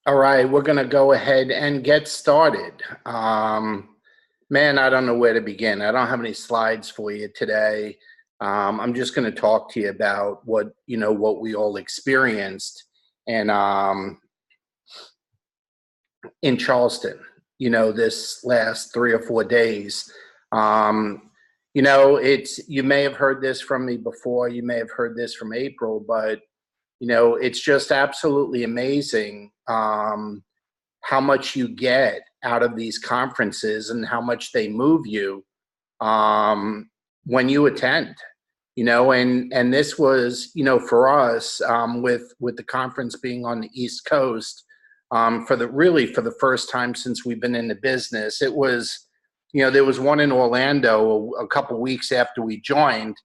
All right, we're going to go ahead and get started. Man, I don't know where to begin. I don't have any slides for you today. I'm just going to talk to you about what we all experienced and in Charleston, this last 3 or 4 days. You may have heard this from me before. You may have heard this from April, but it's just absolutely amazing how much you get out of these conferences and how much they move you when you attend. And this was, for us, with the conference being on the East Coast, for the first time since we've been in the business. It was, there was one in Orlando a couple weeks after we joined,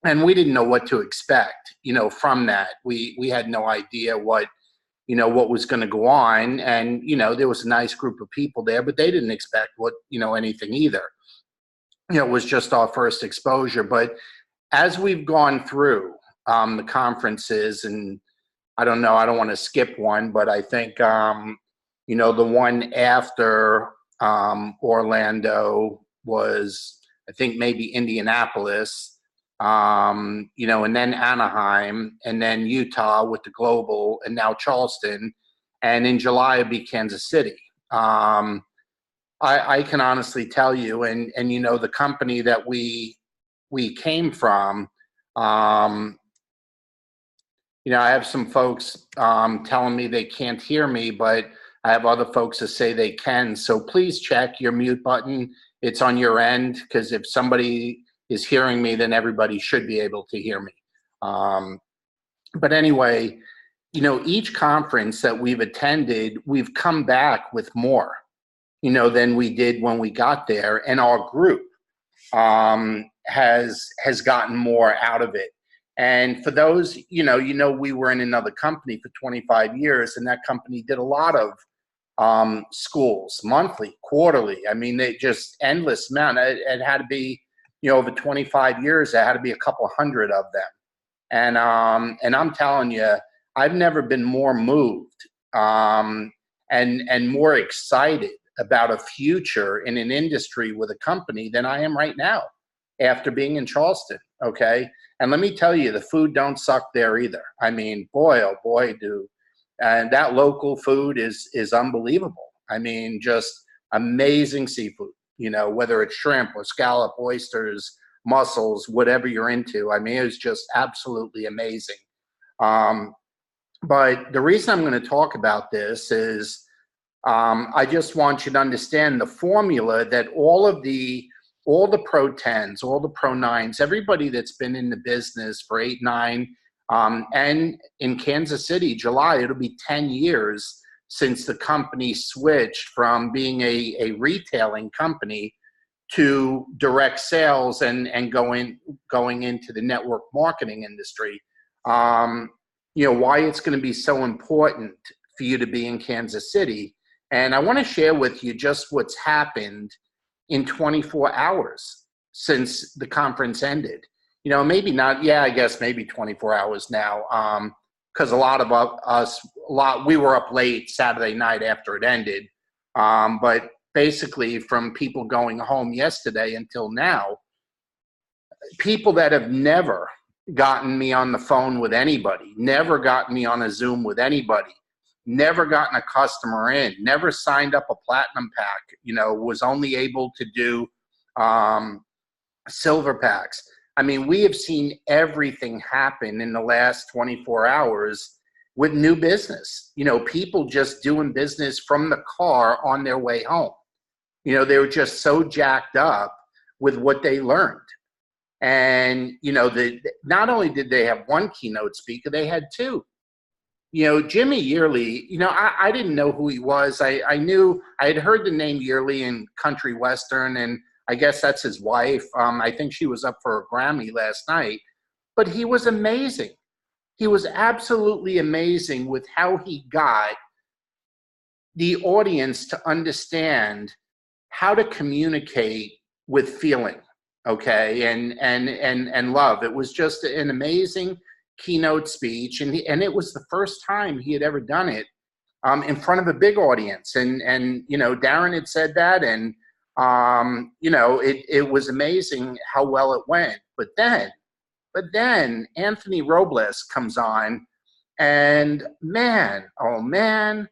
and we didn't know what to expect, from that. We had no idea what was going to go on. And, there was a nice group of people there, but they didn't expect anything either. It was just our first exposure. But as we've gone through the conferences, and I don't know, I don't want to skip one, but I think, the one after Orlando was, I think, maybe Indianapolis. And then Anaheim, and then Utah with the Global, and now Charleston, and in July it'll be Kansas City. I can honestly tell you, and the company that we came from, I have some folks telling me they can't hear me, but I have other folks that say they can. So please check your mute button. It's on your end, because if somebody is hearing me, then everybody should be able to hear me. But anyway, each conference that we've attended, we've come back with more, than we did when we got there. And our group has gotten more out of it. And for those, we were in another company for 25 years, and that company did a lot of schools, monthly, quarterly. I mean, they just endless amount. It had to be, over 25 years, there had to be a couple hundred of them. And I'm telling you, I've never been more moved and more excited about a future in an industry with a company than I am right now after being in Charleston, okay? And let me tell you, the food don't suck there either. I mean, boy, oh boy, and that local food is unbelievable. I mean, just amazing seafood. Whether it's shrimp or scallop, oysters, mussels, whatever you're into. I mean, it was just absolutely amazing. But the reason I'm going to talk about this is I just want you to understand the formula that all the Pro 10s, all the Pro 9s, everybody that's been in the business for 8, 9, and in Kansas City, July, it'll be 10 years since the company switched from being a retailing company to direct sales and going into the network marketing industry. Why it's going to be so important for you to be in Kansas City. And I want to share with you just what's happened in 24 hours since the conference ended. Maybe not, I guess maybe 24 hours now. Because a lot of us, we were up late Saturday night after it ended. But basically from people going home yesterday until now, people that have never gotten me on the phone with anybody, never gotten me on a Zoom with anybody, never gotten a customer in, never signed up a platinum pack, was only able to do silver packs. I mean, we have seen everything happen in the last 24 hours with new business. People just doing business from the car on their way home. They were just so jacked up with what they learned. And, not only did they have one keynote speaker, they had two. Jimmy Yearly, I didn't know who he was. I knew, I had heard the name Yearly in country western, and I guess that's his wife. I think she was up for a Grammy last night. But he was amazing. He was absolutely amazing with how he got the audience to understand how to communicate with feeling, okay, and love. It was just an amazing keynote speech, and it was the first time he had ever done it in front of a big audience. And you know, Darren had said that, and you know, it was amazing how well it went. But then Anthony Robles comes on, and man, oh man,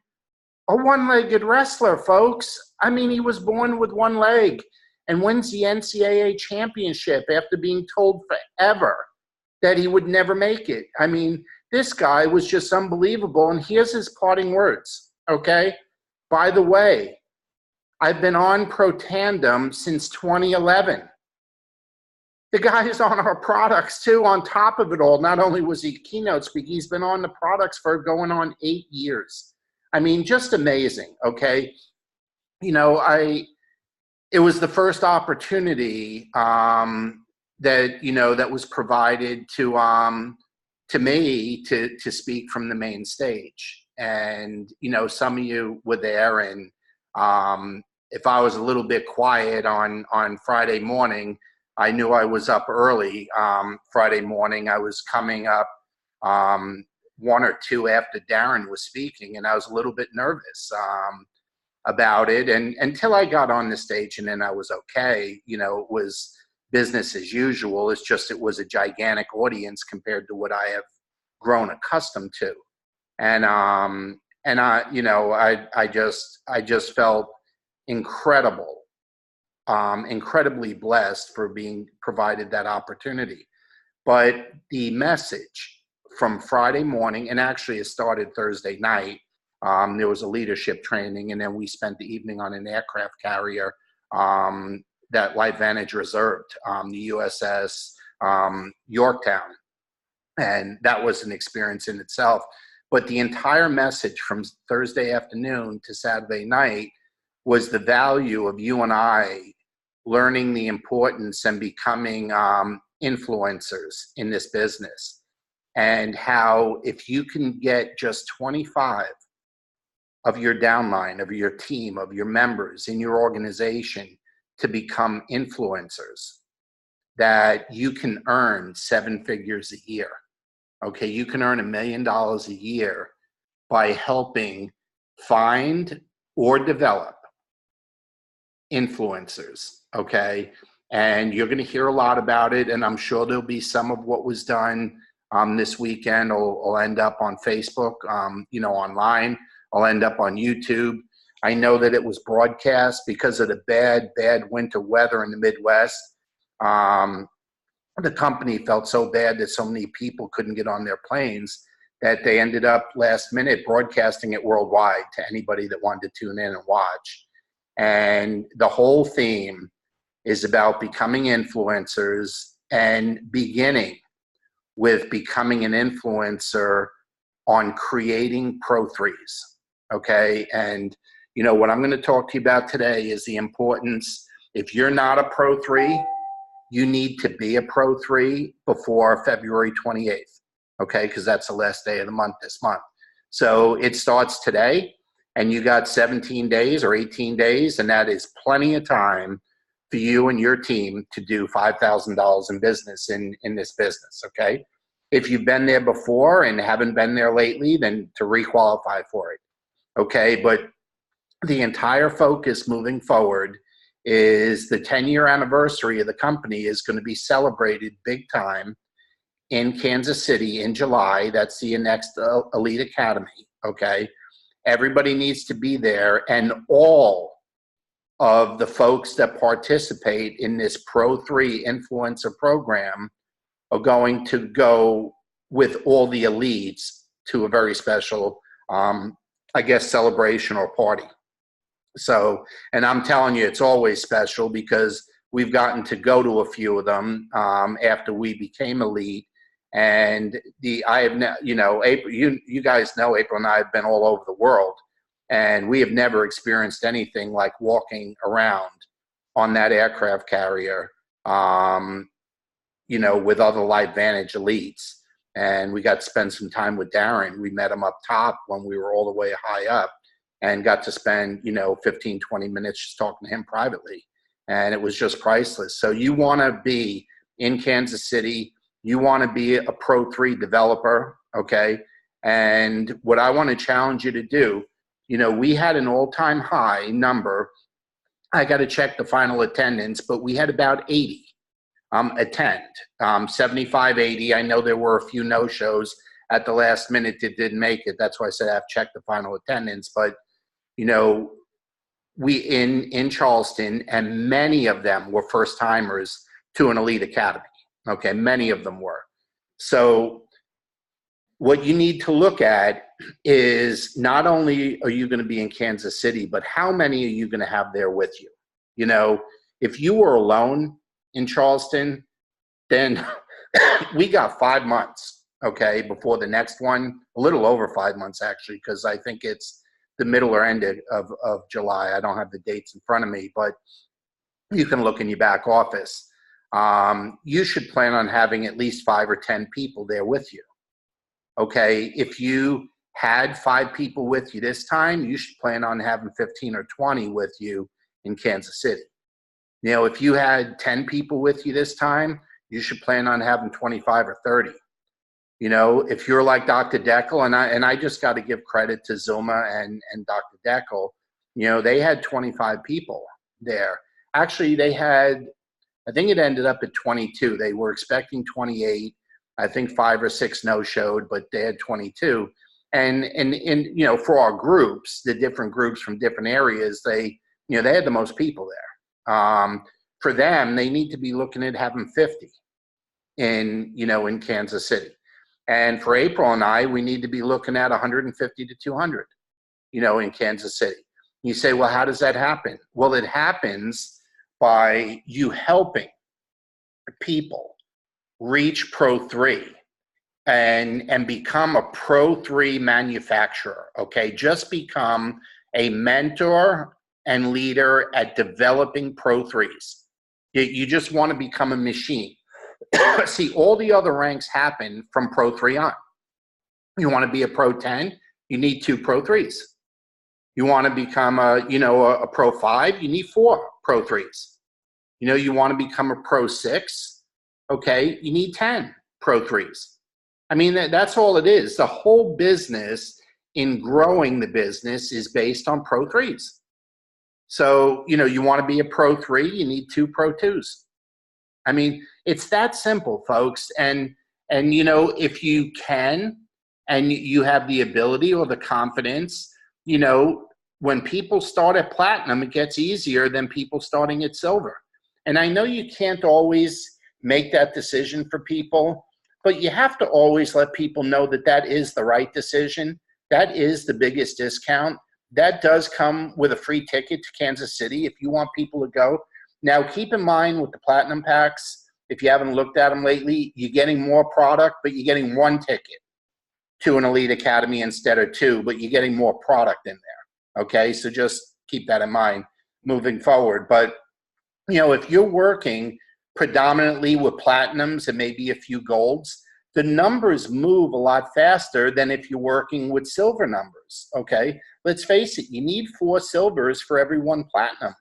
a one-legged wrestler, folks. I mean, he was born with one leg and wins the NCAA championship after being told forever that he would never make it. I mean, this guy was just unbelievable. And here's his parting words, okay? By the way, I've been on Pro Tandem since 2011. The guy is on our products too, on top of it all. Not only was he keynote speaker, he's been on the products for going on 8 years. I mean, just amazing, okay? You know, it was the first opportunity that, you know, that was provided to me to speak from the main stage. And, you know, some of you were there, and if I was a little bit quiet on Friday morning, I knew I was up early. Friday morning, I was coming up 1 or 2 after Darren was speaking, and I was a little bit nervous about it. And until I got on the stage, and then I was okay. You know, it was business as usual. It's just it was a gigantic audience compared to what I have grown accustomed to. And I, you know, I just felt incredible. Incredibly blessed for being provided that opportunity. But the message from Friday morning, and actually it started Thursday night, there was a leadership training, and then we spent the evening on an aircraft carrier that LifeVantage reserved, the USS Yorktown. And that was an experience in itself. But the entire message from Thursday afternoon to Saturday night was the value of you and I learning the importance and becoming influencers in this business, and how if you can get just 25 of your downline, of your team, of your members in your organization to become influencers, that you can earn 7 figures a year. Okay, you can earn $1 million a year by helping find or develop influencers, okay? And you're going to hear a lot about it, and I'm sure there'll be some of what was done this weekend will end up on Facebook, you know, online. I'll end up on YouTube. I know that it was broadcast because of the bad winter weather in the Midwest. The company felt so bad that so many people couldn't get on their planes that they ended up last minute broadcasting it worldwide to anybody that wanted to tune in and watch. And the whole theme is about becoming influencers, and beginning with becoming an influencer on creating Pro 3s, okay? And, you know, what I'm going to talk to you about today is the importance. If you're not a Pro 3, you need to be a Pro 3 before February 28th, okay? Because that's the last day of the month this month. So it starts today, and you got 17 days or 18 days, and that is plenty of time for you and your team to do $5,000 in business in this business, okay? If you've been there before and haven't been there lately, then to requalify for it, okay? But the entire focus moving forward is the 10-year anniversary of the company is going to be celebrated big time in Kansas City in July. That's the next Elite Academy, okay? Everybody needs to be there, and all of the folks that participate in this Pro 3 influencer program are going to go with all the elites to a very special, I guess, celebration or party. So, and I'm telling you, it's always special because we've gotten to go to a few of them after we became elite. And you know, April, you guys know April and I have been all over the world, and we have never experienced anything like walking around on that aircraft carrier, you know, with other LifeVantage elites. And we got to spend some time with Darren. We met him up top when we were all the way high up, and got to spend, you know, 15, 20 minutes just talking to him privately. And it was just priceless. So you want to be in Kansas City. You want to be a Pro 3 developer, okay? And what I want to challenge you to do, We had an all-time high number. I got to check the final attendance, but we had about 80 attend, 75, 80. I know there were a few no-shows at the last minute that didn't make it. That's why I said I've checked the final attendance. But, we in Charleston, and many of them were first-timers to an elite academy. Okay, many of them were. So what you need to look at is not only are you going to be in Kansas City, but how many are you going to have there with you? If you were alone in Charleston, then we got 5 months, okay, before the next one, a little over 5 months actually, because I think it's the middle or end of July. I don't have the dates in front of me, but you can look in your back office. You should plan on having at least 5 or 10 people there with you. Okay, if you had 5 people with you this time, you should plan on having 15 or 20 with you in Kansas City. If you had 10 people with you this time, you should plan on having 25 or 30. If you're like Dr. Deckel, and I just got to give credit to Zuma and Dr. Deckel, they had 25 people there. Actually, they had, I think it ended up at 22. They were expecting 28. I think 5 or 6 no-showed, but they had 22. And for our groups, the different groups from different areas, they had the most people there. For them, they need to be looking at having 50 in Kansas City. And for April and I, we need to be looking at 150 to 200, in Kansas City. You say, well, how does that happen? Well, it happens by you helping people reach Pro 3 and become a Pro 3 manufacturer, okay? Just become a mentor and leader at developing Pro 3s. You just want to become a machine. See, all the other ranks happen from Pro 3 on. You want to be a Pro 10, you need 2 Pro 3s. You want to become a Pro 5, you need 4 Pro 3s. You want to become a Pro 6, okay, you need 10 Pro 3s. I mean, that's all it is. The whole business in growing the business is based on Pro 3s. So, you want to be a Pro 3, you need 2 Pro 2s. I mean, it's that simple, folks. And if you can, and you have the ability or the confidence, when people start at platinum, it gets easier than people starting at silver. And I know you can't always make that decision for people, but you have to always let people know that that is the right decision. That is the biggest discount. That does come with a free ticket to Kansas City if you want people to go. Now, keep in mind with the Platinum Packs, if you haven't looked at them lately, you're getting more product, but you're getting 1 ticket to an Elite Academy instead of 2, but you're getting more product in there, okay? So just keep that in mind moving forward. But, if you're working predominantly with Platinums and maybe a few Golds, the numbers move a lot faster than if you're working with silver numbers, okay? Let's face it, you need 4 silvers for every 1 Platinum.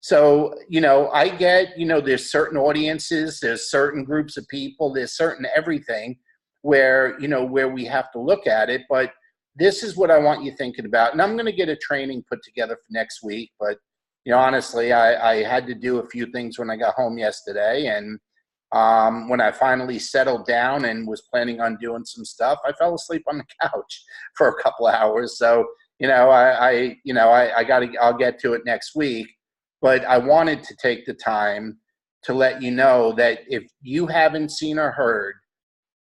So, I get, there's certain audiences, there's certain groups of people, there's certain everything where, where we have to look at it. But this is what I want you thinking about. And I'm going to get a training put together for next week. But, honestly, I had to do a few things when I got home yesterday. And when I finally settled down and was planning on doing some stuff, I fell asleep on the couch for a couple of hours. So, I'll get to it next week. But I wanted to take the time to let you know that if you haven't seen or heard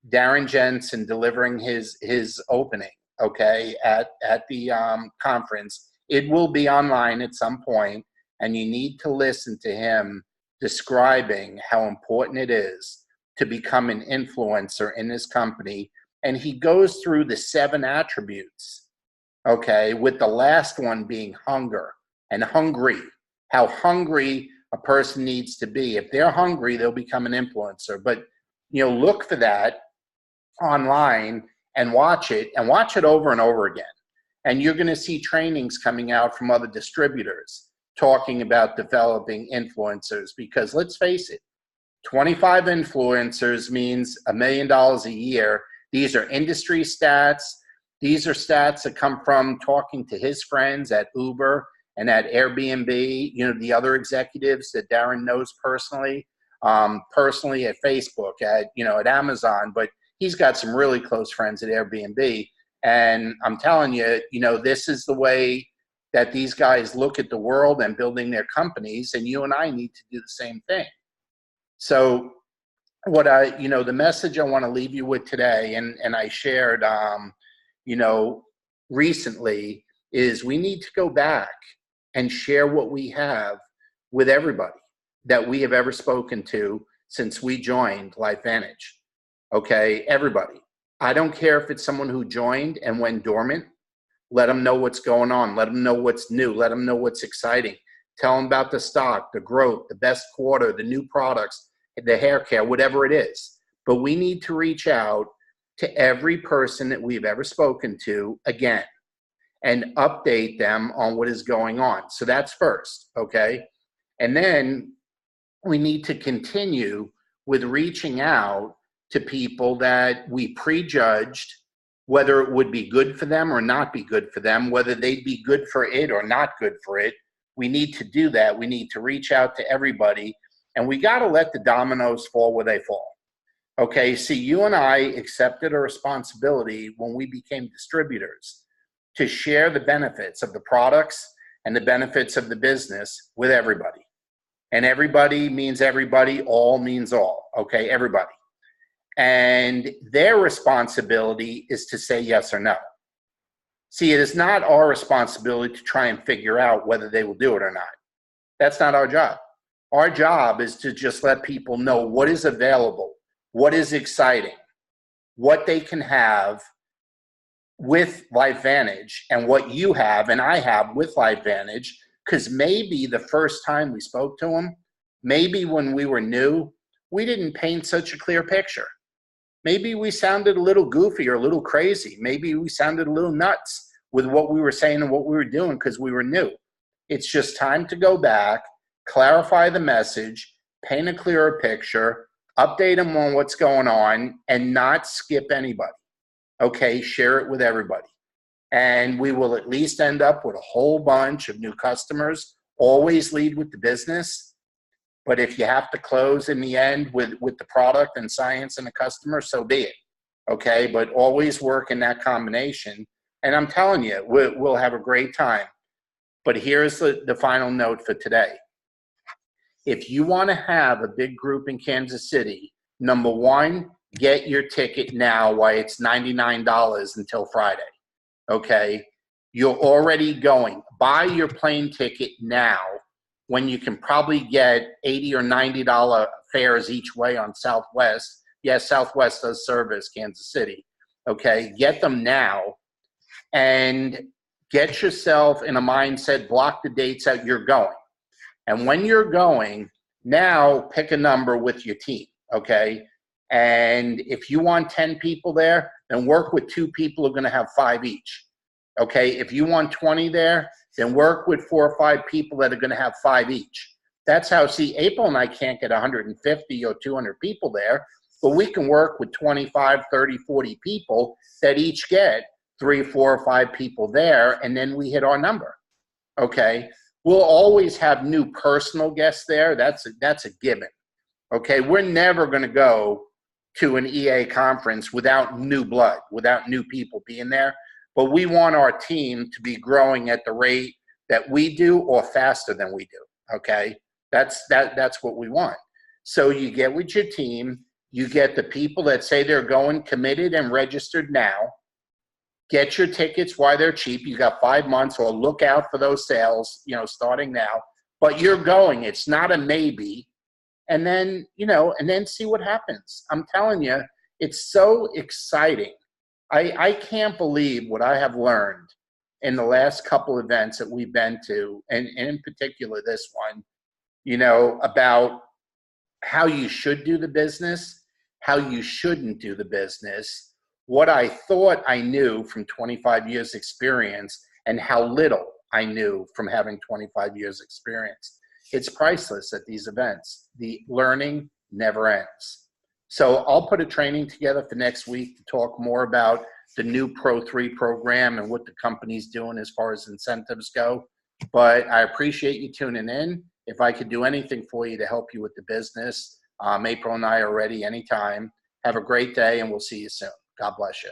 Darren Jensen delivering his opening, okay, at the conference, it will be online at some point, and you need to listen to him describing how important it is to become an influencer in this company. And he goes through the 7 attributes, okay, with the last one being hunger and hungry. How hungry a person needs to be. If they're hungry, they'll become an influencer. But, look for that online and watch it over and over again. And you're going to see trainings coming out from other distributors talking about developing influencers, because let's face it, 25 influencers means $1 million a year. These are industry stats. These are stats that come from talking to his friends at Uber and at Airbnb, you know, the other executives that Darren knows personally, personally at Facebook, at, you know, at Amazon, but he's got some really close friends at Airbnb. And I'm telling you, you know, this is the way that these guys look at the world and building their companies, and you and I need to do the same thing. So what you know, the message I want to leave you with today, and I shared, you know, recently, is we need to go back and share what we have with everybody that we have ever spoken to since we joined LifeVantage. Okay, everybody. I don't care if it's someone who joined and went dormant. Let them know what's going on. Let them know what's new. Let them know what's exciting. Tell them about the stock, the growth, the best quarter, the new products, the hair care, whatever it is. But we need to reach out to every person that we've ever spoken to again and update them on what is going on. So that's first, okay? And then we need to continue with reaching out to people that we prejudged whether it would be good for them or not be good for them, whether they'd be good for it or not good for it. We need to do that. We need to reach out to everybody, and we got to let the dominoes fall where they fall. Okay, see, you and I accepted a responsibility when we became distributors to share the benefits of the products and the benefits of the business with everybody. And everybody means everybody, all means all, okay, everybody. And their responsibility is to say yes or no. See, it is not our responsibility to try and figure out whether they will do it or not. That's not our job. Our job is to just let people know what is available, what is exciting, what they can have with LifeVantage, and what you have and I have with LifeVantage, because maybe the first time we spoke to them, maybe when we were new, we didn't paint such a clear picture. Maybe we sounded a little goofy or a little crazy. Maybe we sounded a little nuts with what we were saying and what we were doing because we were new. It's just time to go back, clarify the message, paint a clearer picture, update them on what's going on, and not skip anybody. Okay, share it with everybody. And we will at least end up with a whole bunch of new customers. Always lead with the business. But if you have to close in the end with the product and science and the customer, so be it. Okay, but always work in that combination. And I'm telling you, we'll have a great time. But here's the final note for today. If you want to have a big group in Kansas City, number one, get your ticket now while it's $99 until Friday. Okay, you're already going. Buy your plane ticket now when you can probably get $80 or $90 fares each way on Southwest. Yes, Southwest does service Kansas City. Okay, get them now and get yourself in a mindset, block the dates out you're going. And when you're going, now pick a number with your team, okay? And if you want 10 people there, then work with 2 people who are going to have 5 each, okay? If you want 20 there, then work with 4 or 5 people that are going to have 5 each. That's how, see, April and I can't get 150 or 200 people there, but we can work with 25, 30, 40 people that each get 3, 4, or 5 people there, and then we hit our number, okay? We'll always have new personal guests there. That's a given, okay? We're never going to go to an EA conference without new blood, without new people being there. But we want our team to be growing at the rate that we do or faster than we do, okay? That's what we want. So you get with your team, you get the people that say they're going committed and registered now. Get your tickets while they're cheap. You got 5 months, or look out for those sales, you know, starting now. But you're going. It's not a maybe. And then, you know, and then see what happens. I'm telling you, it's so exciting. I can't believe what I have learned in the last couple events that we've been to, and in particular this one, you know, about how you should do the business, how you shouldn't do the business, what I thought I knew from 25 years experience, and how little I knew from having 25 years experience. It's priceless at these events. The learning never ends. So I'll put a training together for next week to talk more about the new Pro 3 program and what the company's doing as far as incentives go. But I appreciate you tuning in. If I could do anything for you to help you with the business, April and I are ready anytime. Have a great day, and we'll see you soon. God bless you.